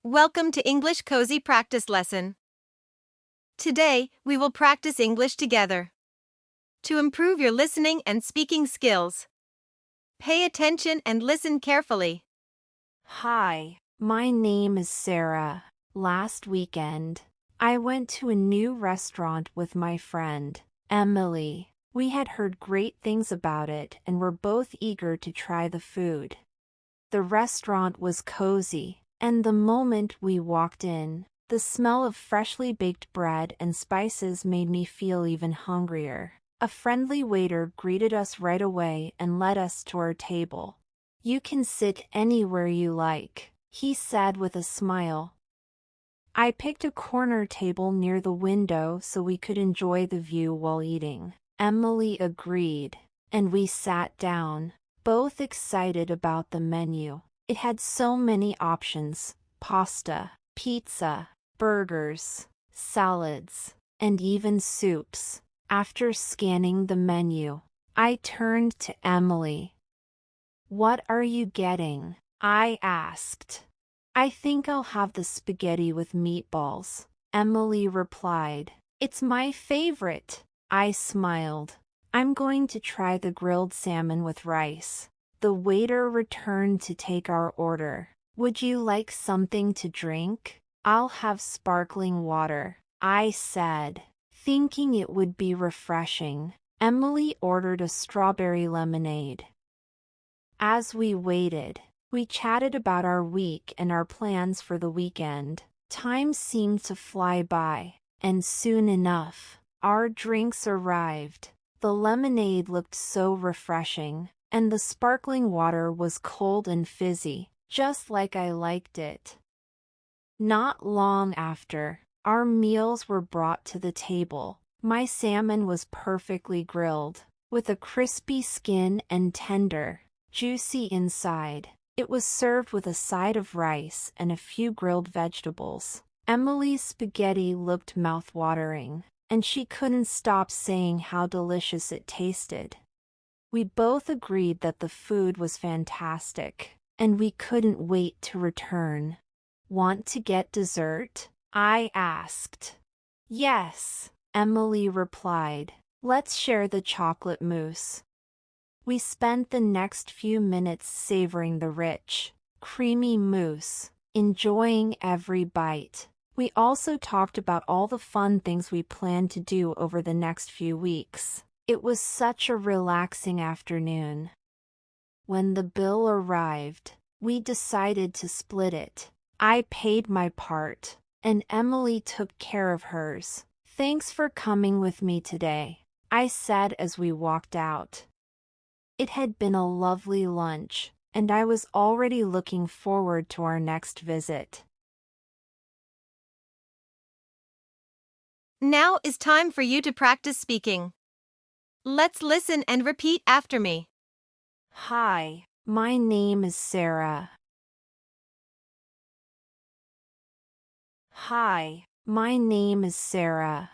Welcome to English Cozy Practice Lesson. Today, we will practice English together. To improve your listening and speaking skills, pay attention and listen carefully. Hi, my name is Sarah. Last weekend, I went to a new restaurant with my friend, Emily. We had heard great things about it and were both eager to try the food. The restaurant was cozy, and the moment we walked in, the smell of freshly baked bread and spices made me feel even hungrier. A friendly waiter greeted us right away and led us to our table. "You can sit anywhere you like," he said with a smile. I picked a corner table near the window so we could enjoy the view while eating. Emily agreed, and we sat down, both excited about the menu. It had so many options: pasta, pizza, burgers, salads, and even soups. After scanning the menu, I turned to Emily. "What are you getting?" I asked. "I think I'll have the spaghetti with meatballs," Emily replied. "It's my favorite." I smiled. "I'm going to try the grilled salmon with rice." The waiter returned to take our order. "Would you like something to drink?" "I'll have sparkling water," I said, thinking it would be refreshing. Emily ordered a strawberry lemonade. As we waited, we chatted about our week and our plans for the weekend. Time seemed to fly by, and soon enough, our drinks arrived. The lemonade looked so refreshing, and the sparkling water was cold and fizzy, just like I liked it. Not long after, our meals were brought to the table. My salmon was perfectly grilled, with a crispy skin and tender, juicy inside. It was served with a side of rice and a few grilled vegetables. Emily's spaghetti looked mouth-watering, and she couldn't stop saying how delicious it tasted. We both agreed that the food was fantastic, and we couldn't wait to return. "Want to get dessert?" I asked. "Yes," Emily replied. "Let's share the chocolate mousse." We spent the next few minutes savoring the rich, creamy mousse, enjoying every bite. We also talked about all the fun things we planned to do over the next few weeks. It was such a relaxing afternoon. When the bill arrived, we decided to split it. I paid my part, and Emily took care of hers. "Thanks for coming with me today," I said as we walked out. It had been a lovely lunch, and I was already looking forward to our next visit. Now is time for you to practice speaking. Let's listen and repeat after me. Hi, my name is Sarah. Hi, my name is Sarah.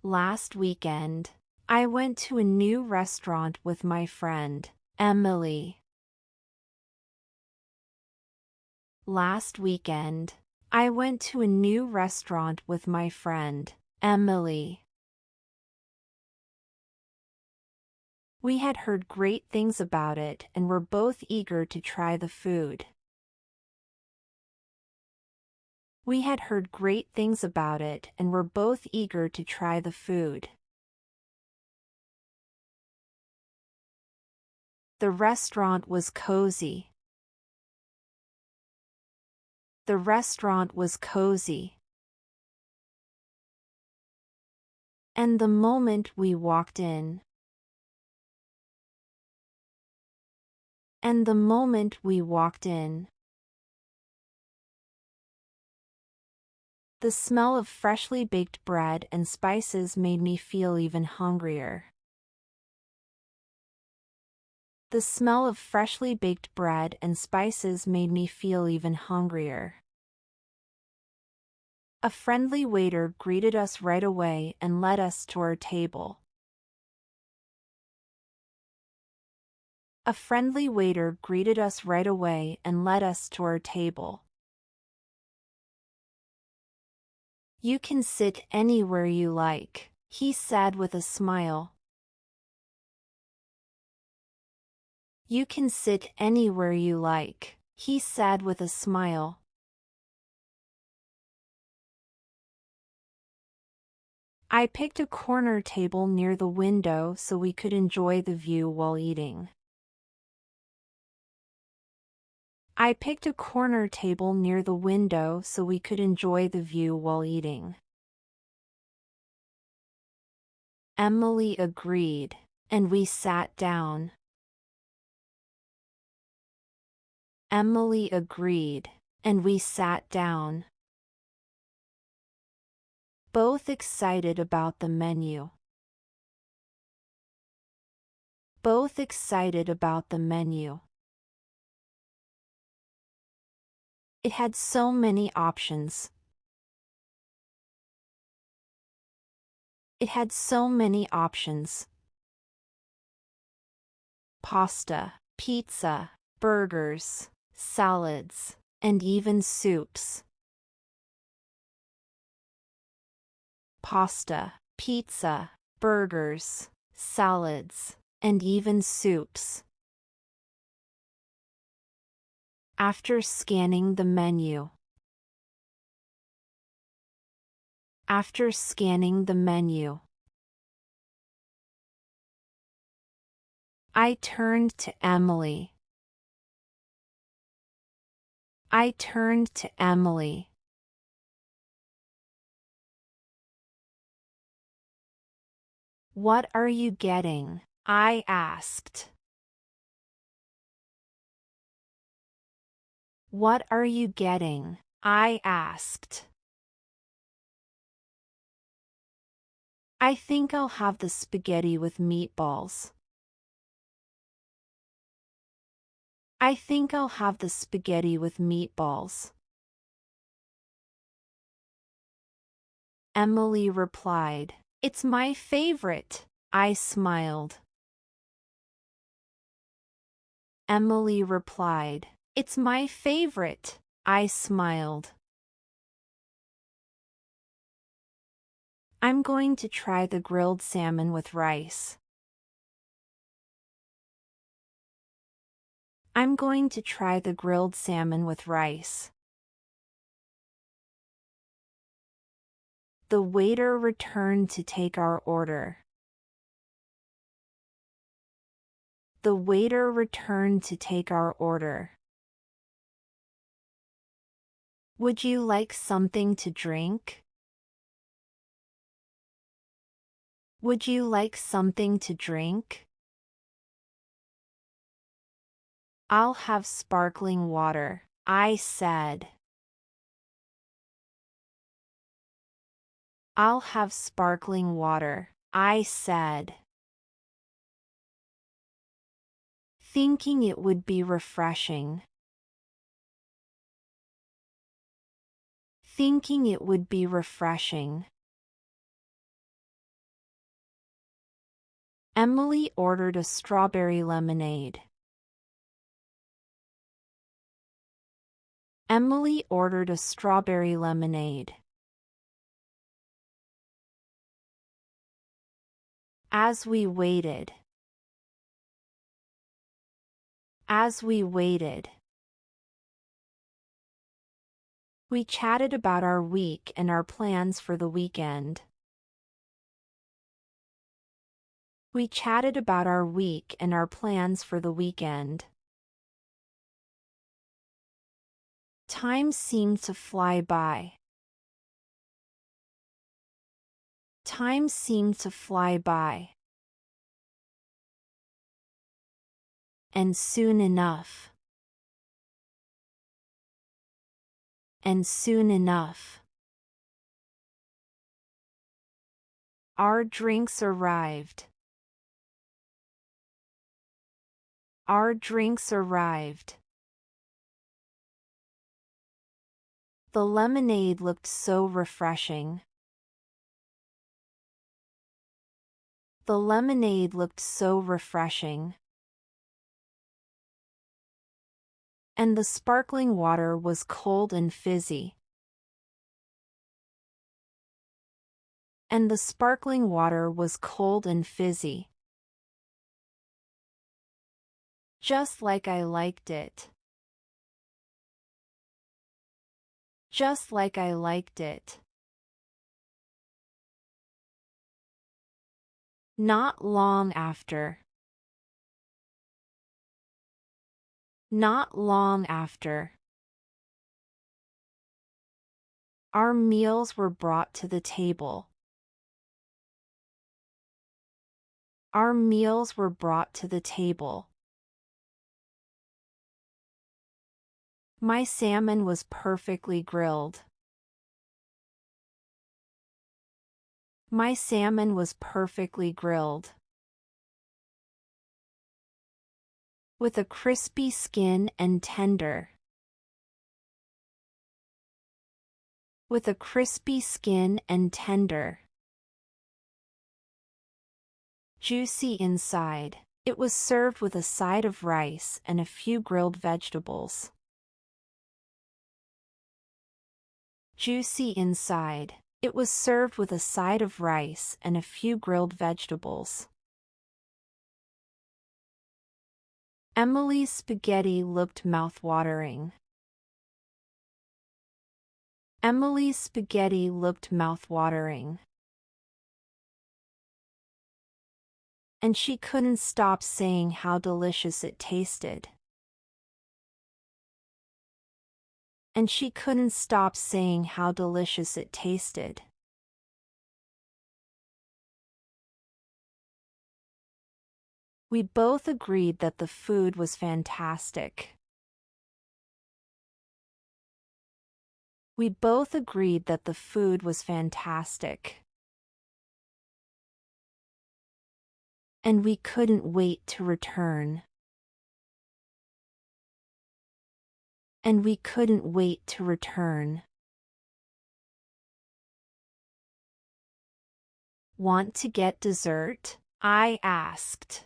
Last weekend, I went to a new restaurant with my friend, Emily. Last weekend, I went to a new restaurant with my friend, Emily. We had heard great things about it and were both eager to try the food. We had heard great things about it and were both eager to try the food. The restaurant was cozy. The restaurant was cozy. And the moment we walked in, and the moment we walked in, the smell of freshly baked bread and spices made me feel even hungrier. The smell of freshly baked bread and spices made me feel even hungrier. A friendly waiter greeted us right away and led us to our table. A friendly waiter greeted us right away and led us to our table. You can sit anywhere you like, he said with a smile. You can sit anywhere you like, he said with a smile. I picked a corner table near the window so we could enjoy the view while eating. I picked a corner table near the window so we could enjoy the view while eating. Emily agreed, and we sat down. Emily agreed, and we sat down. Both excited about the menu. Both excited about the menu. It had so many options. It had so many options. Pasta, pizza, burgers, salads, and even soups. Pasta, pizza, burgers, salads, and even soups. After scanning the menu. After scanning the menu. I turned to Emily. I turned to Emily. What are you getting? I asked. What are you getting? I asked. I think I'll have the spaghetti with meatballs. I think I'll have the spaghetti with meatballs. Emily replied, "It's my favorite." I smiled. Emily replied, "It's my favorite." I smiled. I'm going to try the grilled salmon with rice. I'm going to try the grilled salmon with rice. The waiter returned to take our order. The waiter returned to take our order. Would you like something to drink? Would you like something to drink? I'll have sparkling water, I said. I'll have sparkling water, I said. Thinking it would be refreshing. Thinking it would be refreshing. Emily ordered a strawberry lemonade. Emily ordered a strawberry lemonade. As we waited. As we waited. We chatted about our week and our plans for the weekend. We chatted about our week and our plans for the weekend. Time seemed to fly by. Time seemed to fly by. And soon enough. And soon enough. Our drinks arrived. Our drinks arrived. The lemonade looked so refreshing. The lemonade looked so refreshing. And the sparkling water was cold and fizzy. And the sparkling water was cold and fizzy. Just like I liked it. Just like I liked it. Not long after. Not long after. Our meals were brought to the table. Our meals were brought to the table. My salmon was perfectly grilled. My salmon was perfectly grilled. With a crispy skin and tender. With a crispy skin and tender. Juicy inside. It was served with a side of rice and a few grilled vegetables. Juicy inside. It was served with a side of rice and a few grilled vegetables. Emily's spaghetti looked mouth-watering. Emily's spaghetti looked mouth-watering. And she couldn't stop saying how delicious it tasted. And she couldn't stop saying how delicious it tasted. We both agreed that the food was fantastic. We both agreed that the food was fantastic. And we couldn't wait to return. And we couldn't wait to return. Want to get dessert? I asked.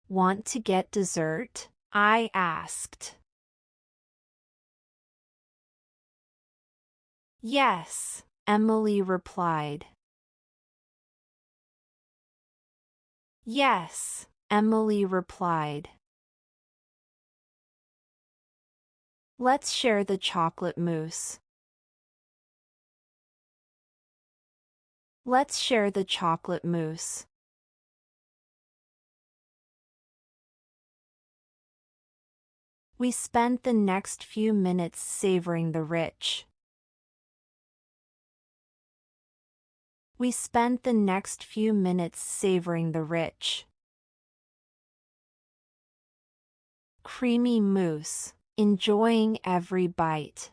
Want to get dessert? I asked. Yes, Emily replied. Yes, Emily replied. Let's share the chocolate mousse. Let's share the chocolate mousse. We spent the next few minutes savoring the rich. We spent the next few minutes savoring the rich, creamy mousse, enjoying every bite.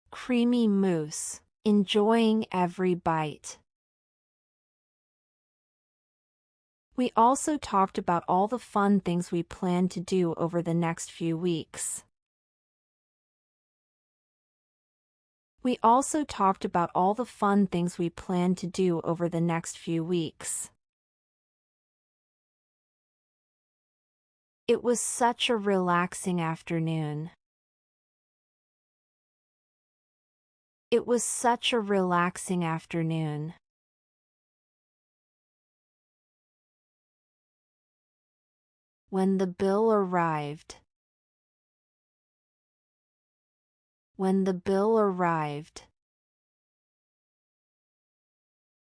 Creamy mousse, enjoying every bite. We also talked about all the fun things we plan to do over the next few weeks. We also talked about all the fun things we plan to do over the next few weeks. It was such a relaxing afternoon. It was such a relaxing afternoon. When the bill arrived. When the bill arrived.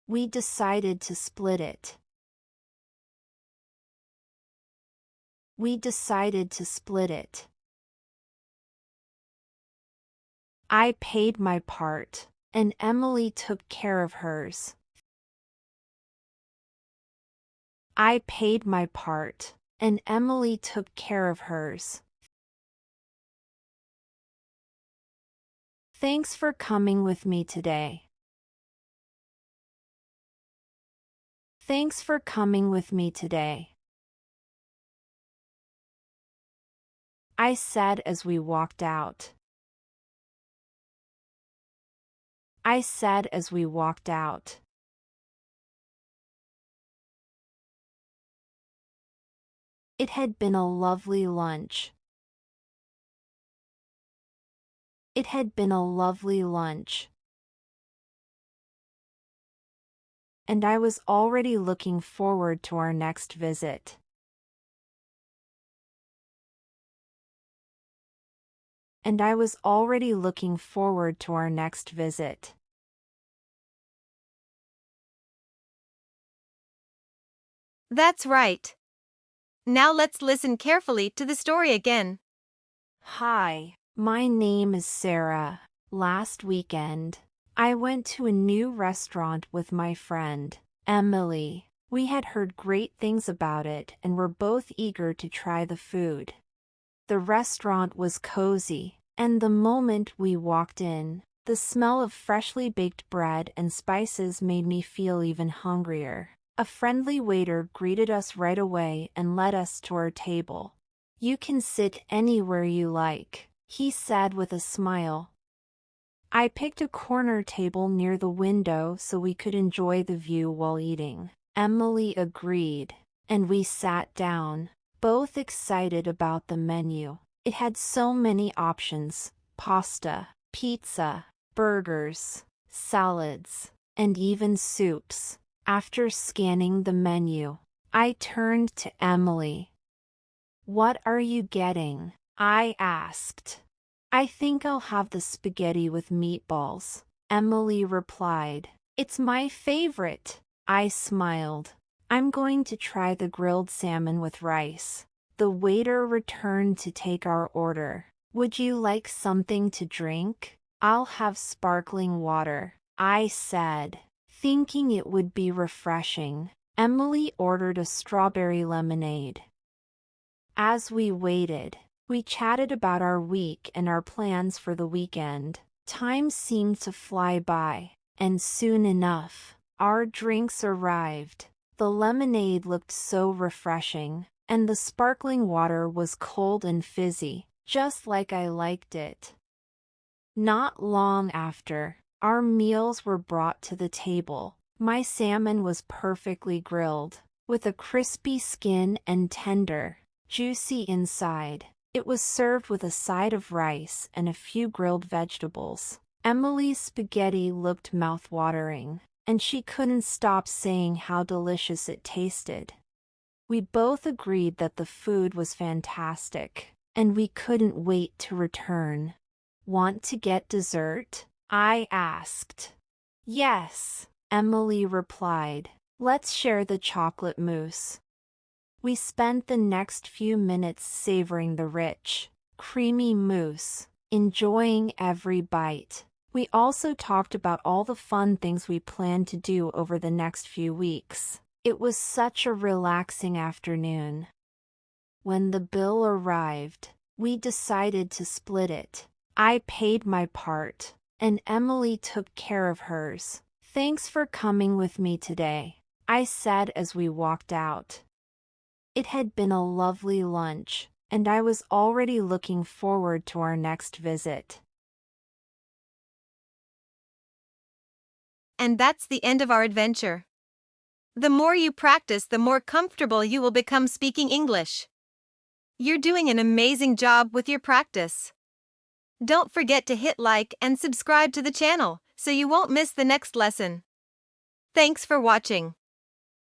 We decided to split it. We decided to split it. I paid my part, and Emily took care of hers. I paid my part, and Emily took care of hers. Thanks for coming with me today. Thanks for coming with me today. I said as we walked out. I said as we walked out. It had been a lovely lunch. It had been a lovely lunch. And I was already looking forward to our next visit. And I was already looking forward to our next visit. That's right. Now let's listen carefully to the story again. Hi, my name is Sarah. Last weekend, I went to a new restaurant with my friend, Emily. We had heard great things about it and were both eager to try the food. The restaurant was cozy, and the moment we walked in, the smell of freshly baked bread and spices made me feel even hungrier. A friendly waiter greeted us right away and led us to our table. "You can sit anywhere you like," he said with a smile. I picked a corner table near the window so we could enjoy the view while eating. Emily agreed, and we sat down, both excited about the menu. It had so many options: pasta, pizza, burgers, salads, and even soups. After scanning the menu, I turned to Emily. "What are you getting?" I asked. "I think I'll have the spaghetti with meatballs," Emily replied. "It's my favorite." I smiled. "I'm going to try the grilled salmon with rice." The waiter returned to take our order. "Would you like something to drink?" "I'll have sparkling water," I said, thinking it would be refreshing. Emily ordered a strawberry lemonade. As we waited, we chatted about our week and our plans for the weekend. Time seemed to fly by, and soon enough, our drinks arrived. The lemonade looked so refreshing, and the sparkling water was cold and fizzy, just like I liked it. Not long after, our meals were brought to the table. My salmon was perfectly grilled, with a crispy skin and tender, juicy inside. It was served with a side of rice and a few grilled vegetables. Emily's spaghetti looked mouth-watering, and she couldn't stop saying how delicious it tasted. We both agreed that the food was fantastic, and we couldn't wait to return. "Want to get dessert?" I asked. "Yes," Emily replied. "Let's share the chocolate mousse." We spent the next few minutes savoring the rich, creamy mousse, enjoying every bite. We also talked about all the fun things we planned to do over the next few weeks. It was such a relaxing afternoon. When the bill arrived, we decided to split it. I paid my part, and Emily took care of hers. "Thanks for coming with me today," I said as we walked out. It had been a lovely lunch, and I was already looking forward to our next visit. And that's the end of our adventure. The more you practice, the more comfortable you will become speaking English. You're doing an amazing job with your practice. Don't forget to hit like and subscribe to the channel so you won't miss the next lesson. Thanks for watching.